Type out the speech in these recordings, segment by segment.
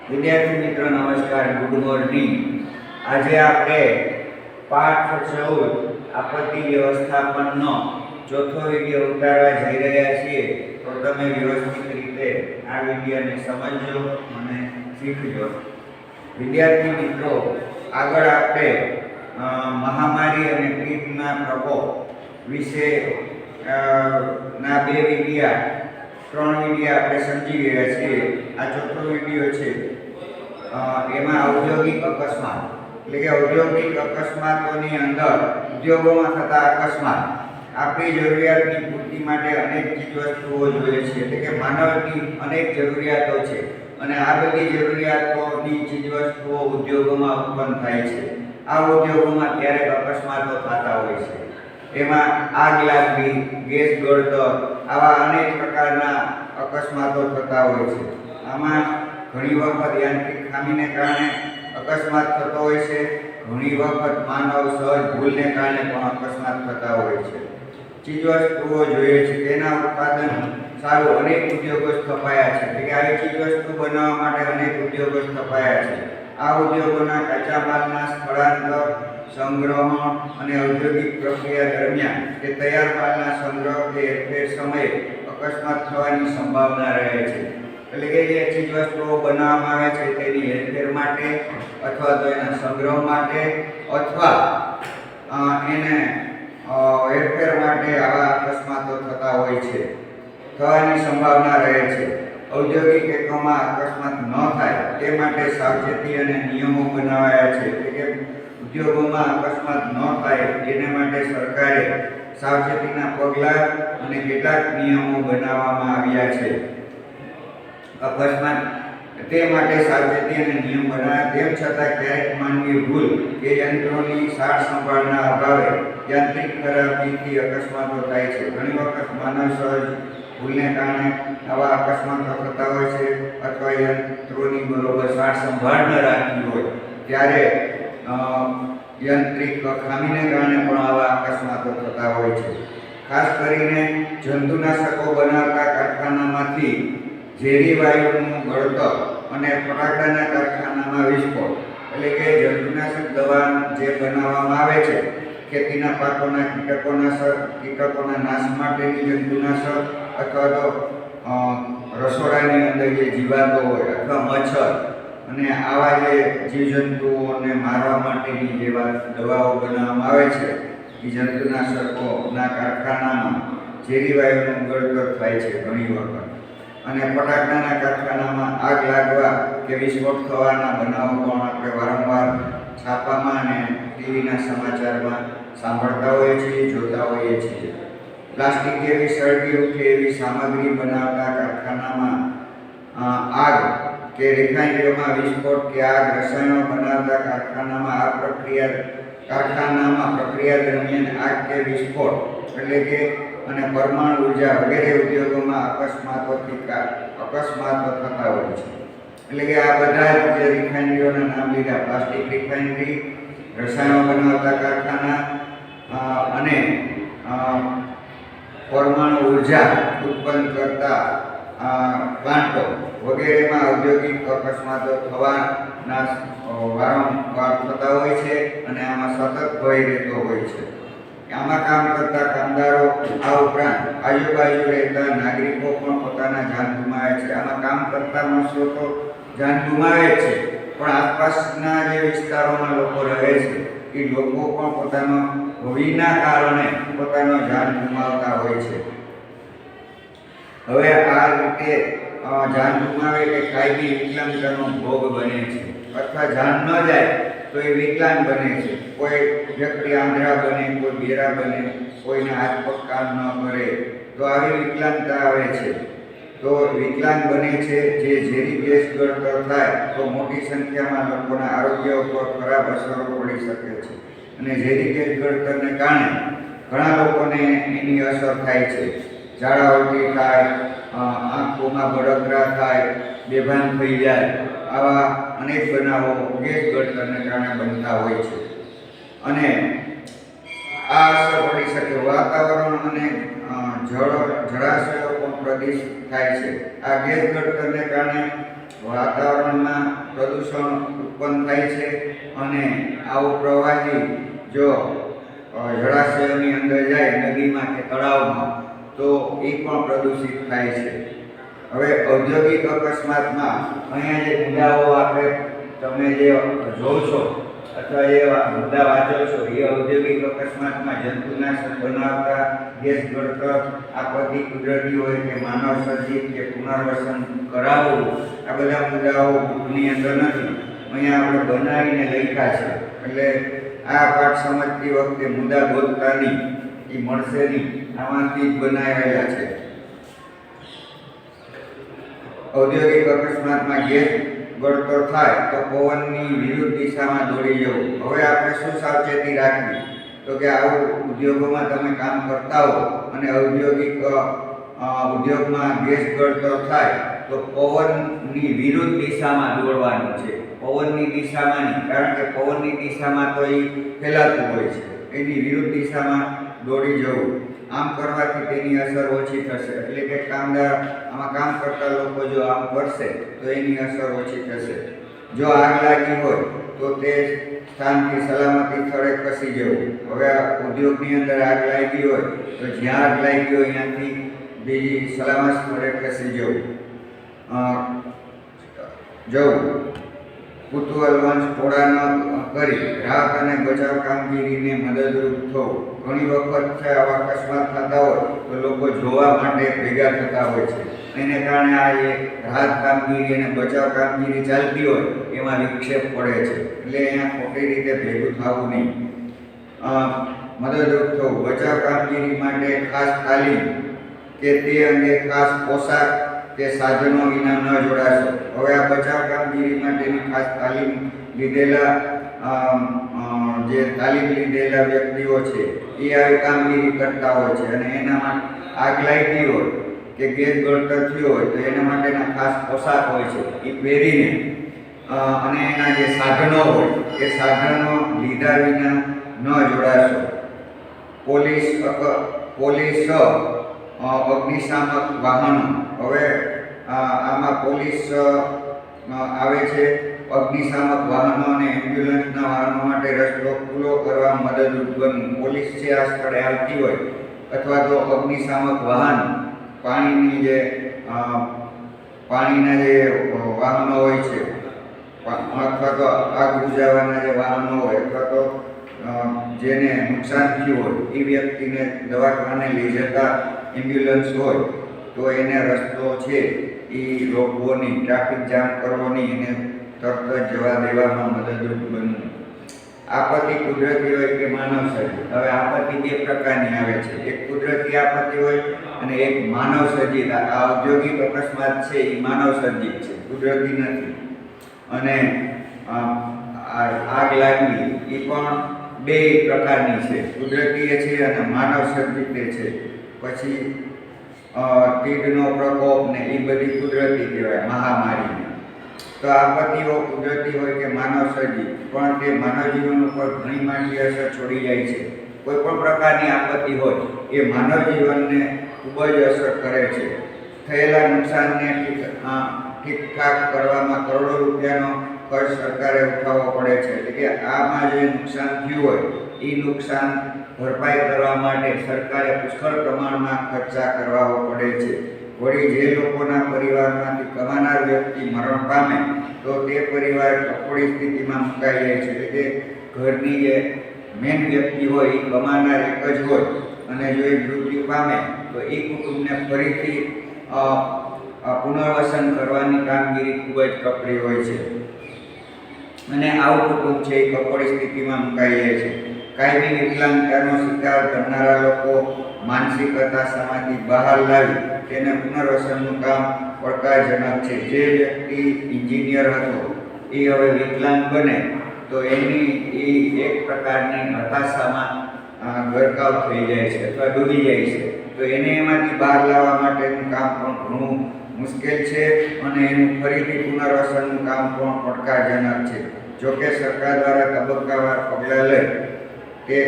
વિદ્યાર્થી મિત્રો નમસ્કાર, ગુડ મોર્નિંગ। આજે આપણે પાઠ 14 આપત્તિ વ્યવસ્થાપનનો ચોથો વિડીયો ઉતારવા જઈ રહ્યા છીએ। તો તમે વ્યવસ્થિત રીતે આ વિડીયોને સમજજો અને શીખજો। વિદ્યાર્થી મિત્રો, આગળ આપણે મહામારી અને તીડના પ્રકોપ વિશે ના બે વિડીયા 3 વિડીયો આપણે સમજી ગયા છીએ। આ ચોથો વિડીયો છે। એમાં ઔદ્યોગિક અકસ્માત એટલે કે ઔદ્યોગિક અકસ્માતોની અંદર ઉદ્યોગોમાં થતા અકસ્માત આપણી જરૂરિયાતની પૂર્તિ માટે અનેક ચીજવસ્તુઓ જોઈએ છે, એટલે કે માનવની અનેક જરૂરિયાતો છે અને આ બધી જરૂરિયાતોની ચીજવસ્તુઓ ઉદ્યોગોમાં ઉત્પન્ન થાય છે। આ ઉદ્યોગોમાં ક્યારેક અકસ્માતો થતા હોય છે। એમાં આગ લાગવી, ગેસ ગળતર, આવા અનેક પ્રકારના અકસ્માતો થતા હોય છે। આમાં ઘણી વખત યાંત્રિક ખામીને કારણે અકસ્માત થતો હોય છે, ઘણી વખત માનવ સહજ ભૂલને કારણે પણ અકસ્માત થતા હોય છે। ચીજવસ્તુઓ જોઈએ છે, તેના ઉત્પાદન સારું અનેક ઉદ્યોગો સ્થપાયા છે, એટલે કે આવી ચીજવસ્તુ બનાવવા માટે અનેક ઉદ્યોગો સ્થપાયા છે। આ ઉદ્યોગોના કાચા માલના સ્થળાંતર, સંગ્રહ અને ઔદ્યોગિક પ્રક્રિયા દરમિયાન કે તૈયાર માલના સંગ્રહ કે હેરફેર સમયે અકસ્માત થવાની સંભાવના રહે છે। એટલે કે જે ચીજવસ્તુઓ બનાવવામાં આવે છે તેની હેરફેર માટે અથવા તો એના સંગ્રહ માટે અથવા એને હેરફેર માટે આવા અકસ્માતો થતા હોય છે, થવાની સંભાવના રહે છે। ઔદ્યોગિક એકમોમાં અકસ્માત ન થાય તે માટે સાવચેતી અને નિયમો બનાવાયા છે, એટલે કે ઉદ્યોગોમાં અકસ્માત ન થાય તેના માટે સરકારે સાવચેતીના પગલાં અને કેટલાક નિયમો બનાવવામાં આવ્યા છે। અકસ્માત તે માટે સાવચેતી અને નિયમ બનાવ્યા, તેમ છતાં ક્યારેક માનવીય ભૂલ કે યંત્રોની સાર સંભાળના અભાવે યાંત્રિક ખરાબીથી અકસ્માતો થાય છે। ઘણી વખત માનવ સહજ ભૂલને કારણે આવા અકસ્માતો થતા હોય છે, અથવા યંત્રોની બરોબર સાર સંભાળ ન રાખી હોય ત્યારે યાંત્રિક ખામીને કારણે પણ આવા અકસ્માતો થતા હોય છે। ખાસ કરીને જંતુનાશકો બનાવતા કારખાનામાંથી ઝેરી વાયુનું ગળતર અને ફટાકડાના કારખાનામાં વિસ્ફોટ, એટલે કે જંતુનાશક દવા જે બનાવવામાં આવે છે ખેતીના પાકોના કીટકોના નાશ માટેની જંતુનાશક, અથવા તો રસોડાની અંદર જે જીવાતો હોય અથવા મચ્છર અને આવા જે જીવજંતુઓને મારવા માટેની જેવા દવાઓ બનાવવામાં આવે છે, એ જંતુનાશકોના કારખાનામાં ઝેરી વાયુનું ગળતર થાય છે ઘણી વખત। અને ફટાકડાના કારખાનામાં આગ લાગવા કે વિસ્ફોટ થવાના બનાવો પણ આપણે વારંવાર છાપામાં અને ટીવીના સમાચારમાં સાંભળતા હોઈએ છીએ, જોતા હોઈએ છીએ। પ્લાસ્ટિક જેવી સળગી ઉઠે એવી સામગ્રી બનાવતા કારખાનામાં આગ કે રિફાઇનરીઓમાં વિસ્ફોટ કે આગ, રસાયણો બનાવતા કારખાનામાં પ્રક્રિયા દરમિયાન આગ કે વિસ્ફોટ, એટલે કે અને પરમાણુ ઉર્જા વગેરે ઉદ્યોગોમાં અકસ્માતો થતા હોય છે। એટલે કે આ બધા જે રિફાઇનરીઓના નામ લીધા, પ્લાસ્ટિક રિફાઇનરી, રસાયણો બનાવતા કારખાના અને પરમાણુ ઉર્જા ઉત્પન્ન કરતા પ્લાન્ટો વગેરેમાં ઔદ્યોગિક અકસ્માતો થવાના વારંવાર થતા હોય છે અને આમાં સતત ભય રહેતો હોય છે। આમાં કામ કરતા કામદારો, આ ઉપરાંત આજુબાજુ રહેતા નાગરિકો પણ પોતાના જાન ગુમાવે છે। આમાં કામ કરતા માણસો તો જાન ગુમાવે છે, પણ આસપાસના જે વિસ્તારોમાં લોકો રહે છે એ લોકો પણ પોતાનો ભયના કારણે પોતાનો જાન ગુમાવતા હોય છે। હવે આ રીતે જાન ગુમાવે એટલે કાયમી વિકલાંગતાનો ભોગ બને છે, અથવા જાન ન જાય તો એ વિકલાંગ બને છે। કોઈ વ્યક્તિ આંધળા બને, કોઈ બેરા બને, કોઈને હાથ પગ કામ ન કરે તો આવી વિકલાંગતા આવે છે। તો વિકલાંગ બને છે, જે ઝેરી ગેસ ગળતર થાય તો મોટી સંખ્યામાં લોકોના આરોગ્ય ઉપર ખરાબ અસરો પડી શકે છે અને ઝેરી ગેસ ગળતરને કારણે ઘણા લોકોને એની અસર થાય છે। ઝાડા ઉલટી થાય, આંખોમાં બળતરા થાય, બેભાન થઈ જાય, આવા અનેક બનાવો ગેસ ગળતરને કારણે બનતા હોય છે। અને આ અસર પડી શકે, વાતાવરણ અને જળાશયો પણ પ્રદૂષિત થાય છે। આ ગેસ ગળતરને કારણે વાતાવરણમાં પ્રદૂષણ ઉત્પન્ન થાય છે અને આવું પ્રવાહી જો જળાશયોની અંદર જાય, નદીમાં કે તળાવમાં, તો એ પણ પ્રદૂષિત થાય છે. હવે ઔદ્યોગિક અકસ્માતમાં અહીંયા જે મુદ્દાઓ તમે જે જોશો અથવા એ મુદ્દા વાંચો છો, એ ઔદ્યોગિક અકસ્માતમાં જંતુનાશક બનાવતા, ગેસ ગળતર, આપત્તિ કુદરતી હોય કે માનવ સર્જિત કે પુનર્વસન કરાવવું, આ બધા મુદ્દાઓ બુકની અંદર નથી. અહીંયા આપણે બનાવીને લખ્યા છે. એટલે આ પાઠ સમજતી વખતે મુદ્દા ગોતતા નહીં, એ મળશે નહીં, આમાંથી જ બનાવેલા છે. ઔદ્યોગિક અકસ્માતમાં ગેસ ગળતર થાય તો પવનની વિરુદ્ધ દિશામાં દોડી જવું. હવે આપણે શું સાવચેતી રાખવી? તો કે આવું ઉદ્યોગોમાં તમે કામ કરતા હો અને ઉદ્યોગમાં ગેસ ગળતર થાય તો પવનની વિરુદ્ધ દિશામાં દોડવાનું છે. પવનની દિશામાં નહીં, કારણ કે પવનની દિશામાં તો એ ફેલાતું હોય છે. એની વિરુદ્ધ દિશામાં દોડી જવું. આમ કરવાથી તેની અસર ઓછી થશે. એટલે કે આમાં કામ કરતા લોકો જો આમ કરશે તો એની અસર ઓછી થશે. જો આગ લાગી હોય તો તે સ્થાનથી સલામતી સ્થળે ખસી જવું. હવે ઉદ્યોગની અંદર આગ લાગી હોય તો જ્યાં આગ લાગી હોય ત્યાંથી બીજી સલામત સ્થળે ખસી જવું. કુતૂહલવંશ થોડા ન કરી રાહત અને બચાવ કામગીરીને મદદરૂપ થવું. ઘણી વખત આવા અકસ્માત થતા હોય તો લોકો જોવા માટે ભેગા થતા હોય છે. એને કારણે આ રાહત કામગીરી અને બચાવ કામગીરી ચાલતી હોય એમાં વિક્ષેપ પડે છે. એટલે અહીંયા ખોટી રીતે ભેગું થવું નહીં. મદદરૂપ થવું. બચાવ કામગીરી માટે ખાસ તાલીમ કે તે અંગે ખાસ પોશાક કે સાધનો વિના ન જોડાશો. હવે આ બચાવ કામગીરી માટેની ખાસ તાલીમ લીધેલા વ્યક્તિઓ છે એ આવી કામગીરી કરતા હોય છે અને એનામાં આગ લાગી હોય કે ગેસ ગળતર થયો હોય તો એના માટેના ખાસ પોશાક હોય છે એ પહેરીને અને એના જે સાધનો હોય એ સાધનો લીધા વિના ન જોડાશો. પોલીસ અગ્નિશામક વાહનો. હવે આમાં પોલીસ આવે છે. અગ્નિશામક વાહનો અને એમ્બ્યુલન્સના વાહનો માટે રસ્તો ખુલ્લો કરવા મદદરૂપ બનવું. પોલીસ છે આ સ્થળે આવતી હોય અથવા તો અગ્નિશામક વાહન પાણીના જે વાહનો હોય છે અથવા તો આગ બુઝાવવાના જે વાહનો હોય અથવા તો જેને નુકસાન થયું હોય એ વ્યક્તિને દવાખાને લઈ જતા એમ્બ્યુલન્સ હોય તો એને રસ્તો છે એ રોકવો નહીં, ટ્રાફિક જામ કરવો નહીં, એને તરત જ જવા દેવામાં મદદરૂપ બનવું. આપત્તિ કુદરતી હોય કે માનવ સર્જિત. હવે આપત્તિ બે પ્રકારની આવે છે. એક કુદરતી આપત્તિ હોય અને એક માનવ સર્જિત. આ ઔદ્યોગિક અકસ્માત છે એ માનવ સર્જિત છે, કુદરતી નથી. અને આગ લાગવી એ પણ બે પ્રકારની છે, કુદરતી છે અને માનવ સર્જિત છે. પછી તીડનો પ્રકોપ ને એ બધી કુદરતી કહેવાય, મહામારી. તો આપત્તિઓ કુદરતી હોય કે માનવ સર્જિત, પણ તે માનવ જીવન ઉપર ઘણી માઠી અસર છોડી જાય છે. કોઈ પણ પ્રકારની આપત્તિ હોય એ માનવ જીવનને ખૂબ જ અસર કરે છે. થયેલા નુકસાનને ઠીકઠાક કરવામાં કરોડો રૂપિયાનો ખર્ચ સરકારે ઉઠાવવો પડે છે. એટલે કે આમાં જે નુકસાન થયું હોય એ નુકસાન ભરપાઈ કરવા માટે સરકારે પુષ્કળ પ્રમાણમાં ખર્ચા કરવા પડે છે. વળી જે લોકોના પરિવારમાંથી કમાનાર વ્યક્તિ મરણ પામે તો તે પરિવાર કફોડી સ્થિતિમાં મુકાઈ જાય છે. એટલે કે ઘરની જે મેન વ્યક્તિ હોય એ કમાનાર એક જ હોય અને જો એ મૃત્યુ પામે તો એ કુટુંબને ફરીથી પુનર્વસન કરવાની કામગીરી ખૂબ જ કપરી હોય છે અને આવું કુટુંબ છે એ કફોડી સ્થિતિમાં મુકાઈ જાય છે. કાયમી વિકલાંગતાનો શિકાર કરનારા લોકો માનસિક હતાશામાંથી બહાર લાવી તેને પુનર્વસનનું કામ પડકારજનક છે. જે વ્યક્તિ એન્જિનિયર હતો એ હવે વિકલાંગ બને તો એની એ એક પ્રકારની હતાશામાં ગરકાવ થઈ જાય છે અથવા ડૂબી જાય છે. તો એને એમાંથી બહાર લાવવા માટેનું કામ પણ ઘણું મુશ્કેલ છે અને એનું ફરીથી પુનર્વસનનું કામ પણ પડકારજનક છે. જોકે સરકાર દ્વારા તબક્કાવાર પગલાં લઈ તે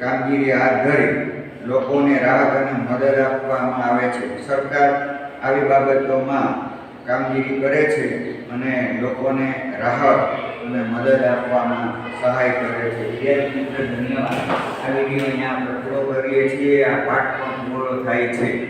કામગીરી હાથ ધરી લોકોને રાહત અને મદદ આપવામાં આવે છે. સરકાર આવી બાબતોમાં કામગીરી કરે છે અને લોકોને રાહત અને મદદ આપવામાં સહાય કરે છે. વિદ્યાર્થી મિત્રો ધન્યવાદ. આ વિડીયો અહીંયા આપણે પૂરો કરીએ છીએ. આ પાઠ પણ પૂરો થાય છે.